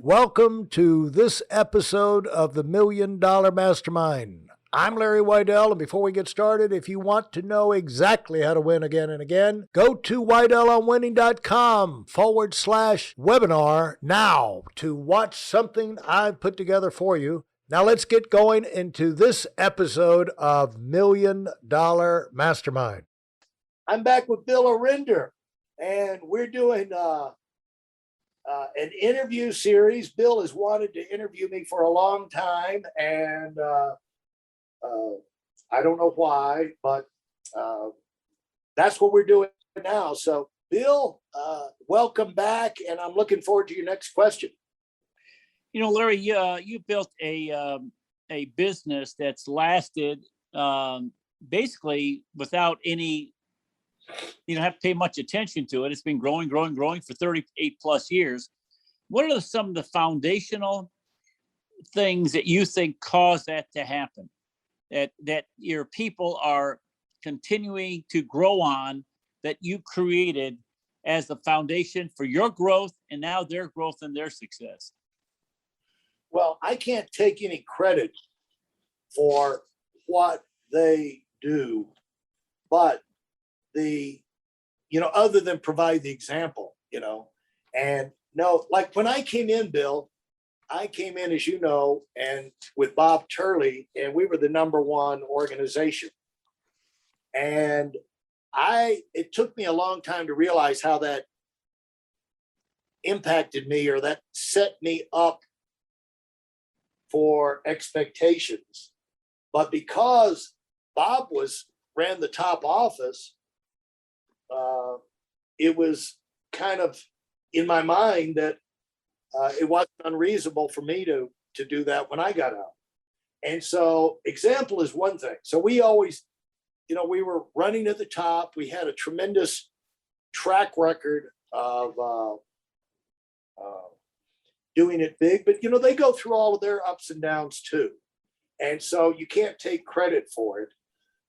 Welcome to this episode of the Million Dollar Mastermind. I'm Larry Weidel, and before we get started, if you want to know exactly how to win again and again, go to weidelonwinning.com/webinar now to watch something I've put together for you. Now let's get going into this episode of Million Dollar Mastermind. I'm back with Bill Orender, and we're doing an interview series. Bill has wanted to interview me for a long time, and I don't know why, but that's what we're doing now. So, Bill, welcome back, and I'm looking forward to your next question. You know, Larry, you built a business that's lasted basically without any. You don't have to pay much attention to it. It's been growing for 38 plus years. What are some of the foundational things that you think cause that to happen? That your people are continuing to grow on, that you created as the foundation for your growth and now their growth and their success? Well, I can't take any credit for what they do, but other than provide the example, and no, like when I came in, Bill, I came in, as you know, and with Bob Turley, and we were the number one organization. And it took me a long time to realize how that impacted me, or that set me up for expectations. But because Bob ran the top office, it was kind of in my mind that it wasn't unreasonable for me to do that when I got out. And so example is one thing. So we always, we were running at the top. We had a tremendous track record of doing it big, but they go through all of their ups and downs too. And so you can't take credit for it.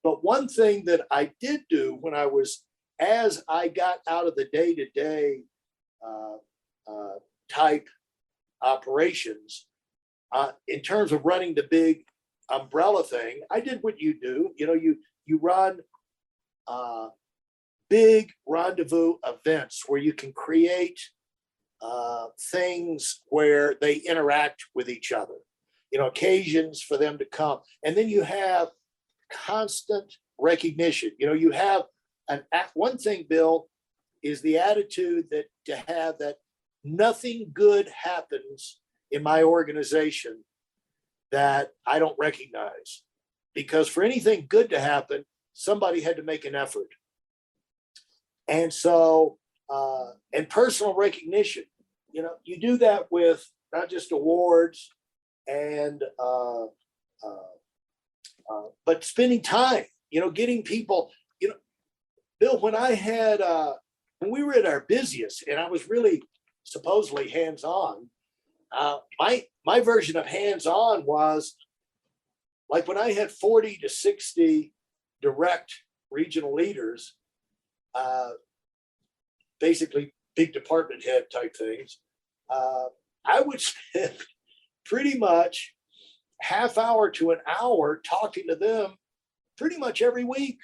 But one thing that I did do as I got out of the day-to-day type operations, in terms of running the big umbrella thing, I did what you do. You run big rendezvous events where you can create things where they interact with each other, occasions for them to come. And then you have constant recognition. You have one thing, Bill, is the attitude that nothing good happens in my organization that I don't recognize, because for anything good to happen, somebody had to make an effort. And so, and personal recognition, you do that with not just awards but spending time, getting people, Bill, when we were at our busiest and I was really supposedly hands-on, my version of hands-on was like when I had 40 to 60 direct regional leaders, basically big department head type things, I would spend pretty much half hour to an hour talking to them pretty much every week.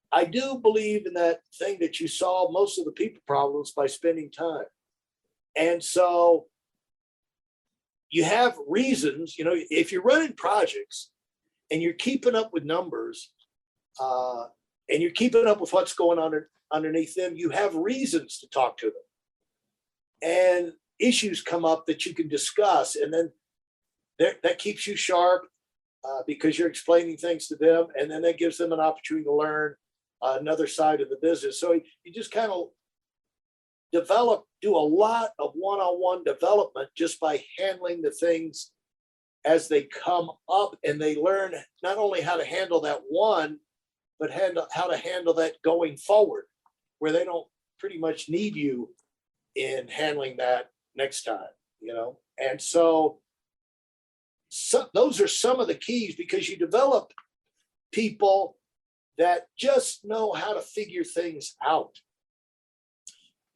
I do believe in that thing that you solve most of the people problems by spending time. And so you have reasons, if you're running projects and you're keeping up with numbers, and you're keeping up with what's going on underneath them, you have reasons to talk to them. And issues come up that you can discuss, and then that keeps you sharp, because you're explaining things to them, and then that gives them an opportunity to learn another side of the business. So you just kind of do a lot of one-on-one development just by handling the things as they come up, and they learn not only how to handle that one, but how to handle that going forward, where they don't pretty much need you in handling that next time, And so those are some of the keys, because you develop people that just know how to figure things out.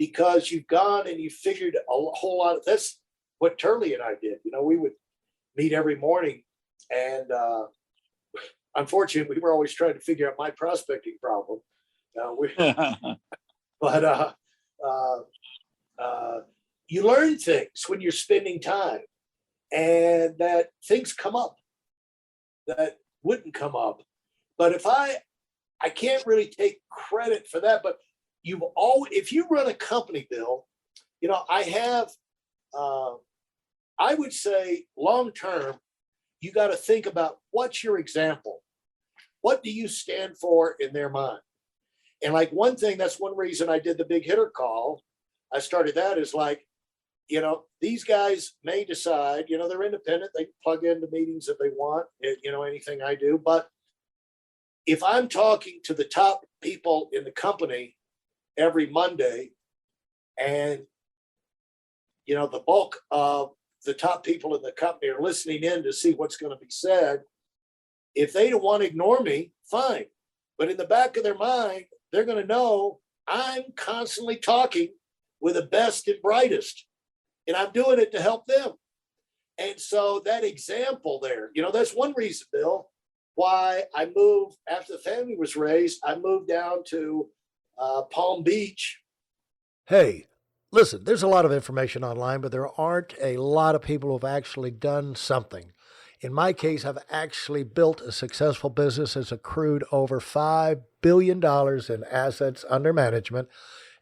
because you've gone and you figured a whole lot of, that's what Turley and I did. You know, we would meet every morning, and unfortunately we were always trying to figure out my prospecting problem. But you learn things when you're spending time, and that things come up that wouldn't come up. But if I can't really take credit for that, but you've always, if you run a company, Bill, you know, I would say long term, you got to think about what's your example? What do you stand for in their mind? And like one thing, that's one reason I did the big hitter call. I started that is like, you know, these guys may decide, you know, they're independent. They plug into meetings if they want, you know, anything I do. But if I'm talking to the top people in the company every Monday, and, you know, the bulk of the top people in the company are listening in to see what's going to be said, if they don't want to ignore me, fine. But in the back of their mind, they're going to know I'm constantly talking with the best and brightest, and I'm doing it to help them. And so that example there, you know, that's one reason, Bill, why I moved after the family was raised. I moved down to Palm Beach. Hey, listen, there's a lot of information online, but there aren't a lot of people who've actually done something. In my case, I've actually built a successful business that's accrued over $5 billion in assets under management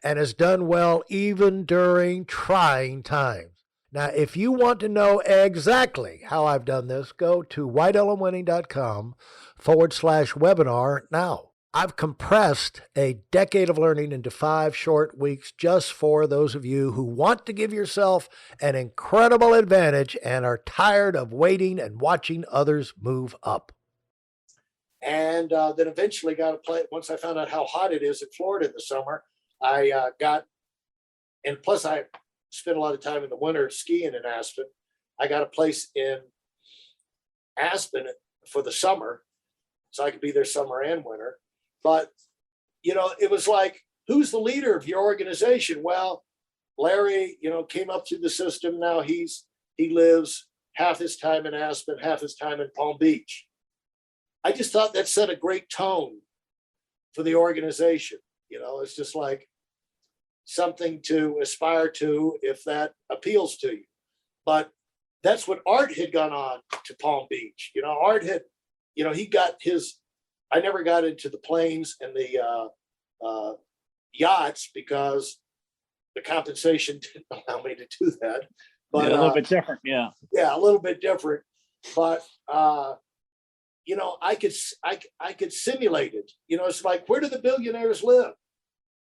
and has done well even during trying times. Now, if you want to know exactly how I've done this, go to whitelmwinning.com/webinar now. I've compressed a decade of learning into 5 short weeks just for those of you who want to give yourself an incredible advantage and are tired of waiting and watching others move up. And then eventually got a place. Once I found out how hot it is in Florida in the summer, I got, and plus I spent a lot of time in the winter skiing in Aspen. I got a place in Aspen for the summer, so I could be there summer and winter. But, you know, it was like, who's the leader of your organization? Well, Larry, you know, came up through the system. Now he lives half his time in Aspen, half his time in Palm Beach. I just thought that set a great tone for the organization. You know, it's just like something to aspire to if that appeals to you. But that's what Art had gone on to Palm Beach. You know, Art had, you know, he got his, I never got into the planes and the yachts because the compensation didn't allow me to do that. But yeah, a little bit different. Yeah. Yeah, a little bit different. But you know, I could simulate it. You know, it's like, where do the billionaires live?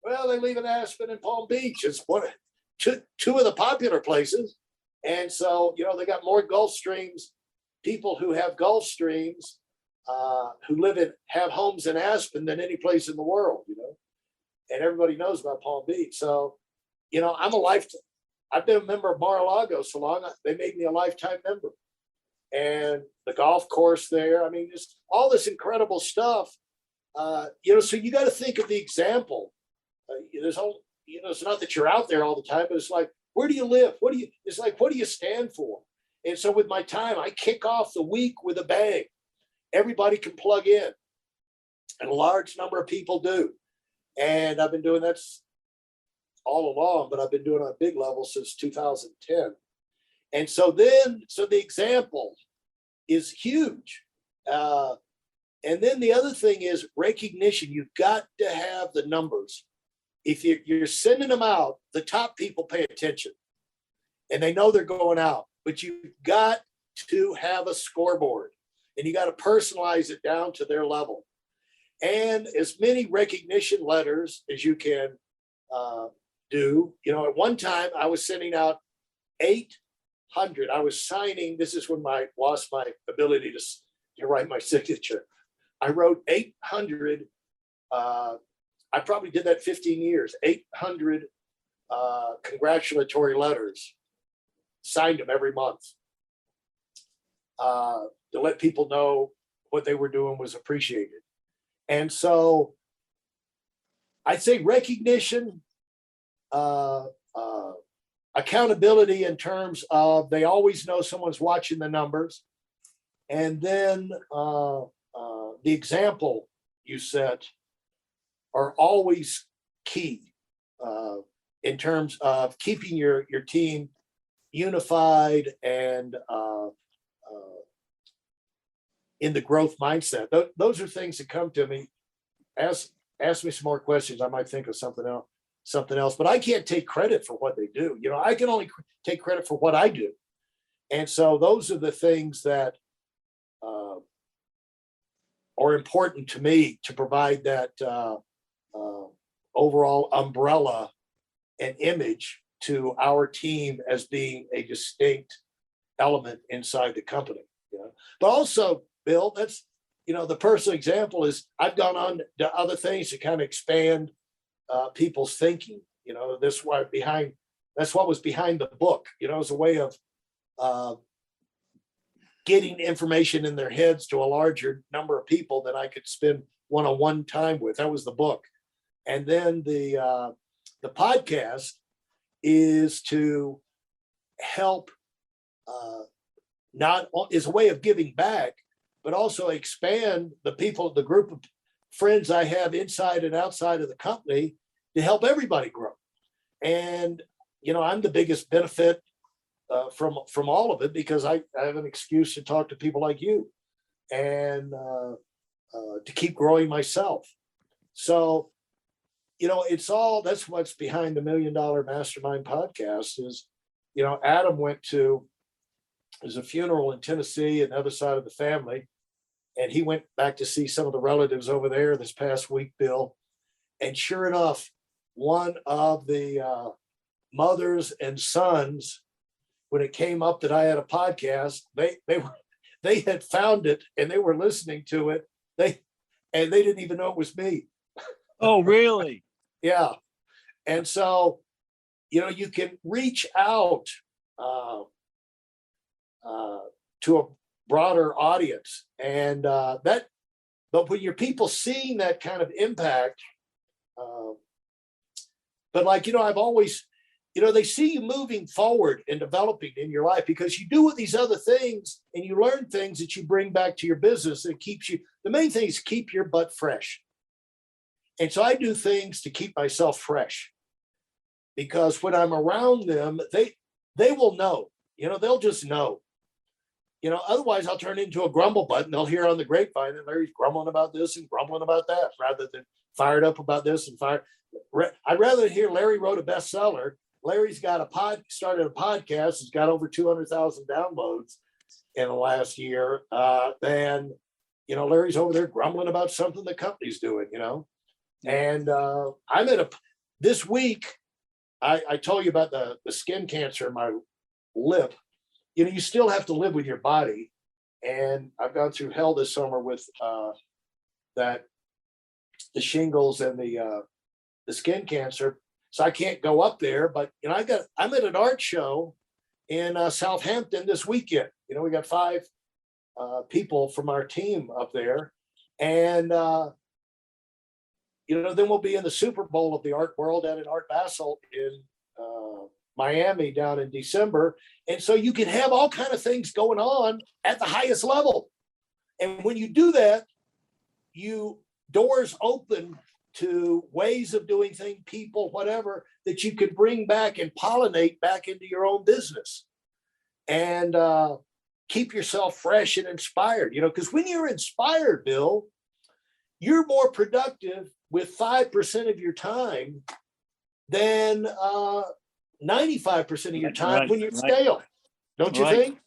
Well, they live in Aspen and Palm Beach. It's two of the popular places. And so, you know, they got more Gulf Streams, people who have Gulf Streams, who have homes in Aspen than any place in the world, you know, and everybody knows about Palm Beach. So, you know, I've been a member of Mar-a-Lago so long, they made me a lifetime member. And the golf course there, I mean, just all this incredible stuff, you know, so you got to think of the example. There's all, you know, it's not that you're out there all the time, but it's like, where do you live? What do you stand for? And so with my time, I kick off the week with a bang. Everybody can plug in, and a large number of people do. And I've been doing that all along, but I've been doing it on a big level since 2010. And so the example is huge. And then the other thing is recognition. You've got to have the numbers. If you're sending them out, the top people pay attention and they know they're going out, but you've got to have a scoreboard. And you got to personalize it down to their level. And as many recognition letters as you can do. You know, at one time I was sending out 800. I was signing. This is when I lost my ability to write my signature. I wrote 800. I probably did that 15 years. 800 congratulatory letters. Signed them every month. To let people know what they were doing was appreciated. And so I'd say recognition, uh, uh, accountability in terms of they always know someone's watching the numbers. And then the example you set are always key in terms of keeping your team unified and in the growth mindset. Those are things that come to me. Ask me some more questions. I might think of something else, but I can't take credit for what they do. You know, I can only take credit for what I do. And so those are the things that are important to me to provide that overall umbrella and image to our team as being a distinct element inside the company. You know? But also, Bill, that's, you know, the personal example is I've gone on to other things to kind of expand people's thinking. You know, that's what was behind the book. You know, as a way of getting information in their heads to a larger number of people that I could spend one-on-one time with. That was the book. And then the podcast is to help not is a way of giving back, but also expand the group of friends I have inside and outside of the company to help everybody grow. And, you know, I'm the biggest benefit from all of it because I have an excuse to talk to people like you and to keep growing myself. So, you know, that's what's behind the Million Dollar Mastermind podcast is, you know, Adam there's a funeral in Tennessee and the other side of the family. And he went back to see some of the relatives over there this past week, Bill. And sure enough, one of the mothers and sons, when it came up that I had a podcast, they had found it and they were listening to it. They didn't even know it was me. Oh, really? Yeah. And so, you know, you can reach out to a broader audience and but when your people seeing that kind of impact, but like, you know, I've always, you know, they see you moving forward and developing in your life because you do these other things and you learn things that you bring back to your business that keeps you, the main thing is keep your butt fresh. And so I do things to keep myself fresh because when I'm around them, they will know, you know, they'll just know, you know, otherwise I'll turn into a grumble button. They'll hear on the grapevine that Larry's grumbling about this and grumbling about that rather than fired up about this and fired. I'd rather hear Larry wrote a bestseller. Larry's got started a podcast. It's got over 200,000 downloads in the last year than, you know, Larry's over there grumbling about something the company's doing, you know. And I'm this week, I told you about the skin cancer in my lip. You know, you still have to live with your body. And I've gone through hell this summer with the shingles and the skin cancer. So I can't go up there, but, you know, I'm at an art show in Southampton this weekend. You know, we got 5 people from our team up there. And, you know, then we'll be in the Super Bowl of the art world at an Art Basel in Miami down in December. And so you can have all kinds of things going on at the highest level. And when you do that, doors open to ways of doing things, people, whatever, that you could bring back and pollinate back into your own business and keep yourself fresh and inspired, you know, because when you're inspired, Bill, you're more productive with 5% of your time than 95% of your time when you're stale. Don't you think?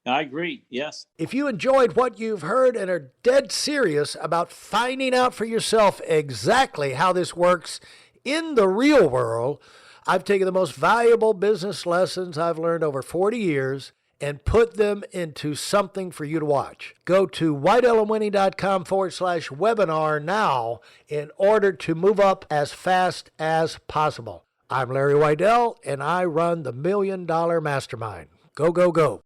I agree. Yes. If you enjoyed what you've heard and are dead serious about finding out for yourself exactly how this works in the real world, I've taken the most valuable business lessons I've learned over 40 years and put them into something for you to watch. Go to whiteelementing.com/webinar now in order to move up as fast as possible. I'm Larry Weidel, and I run the Million Dollar Mastermind. Go, go, go.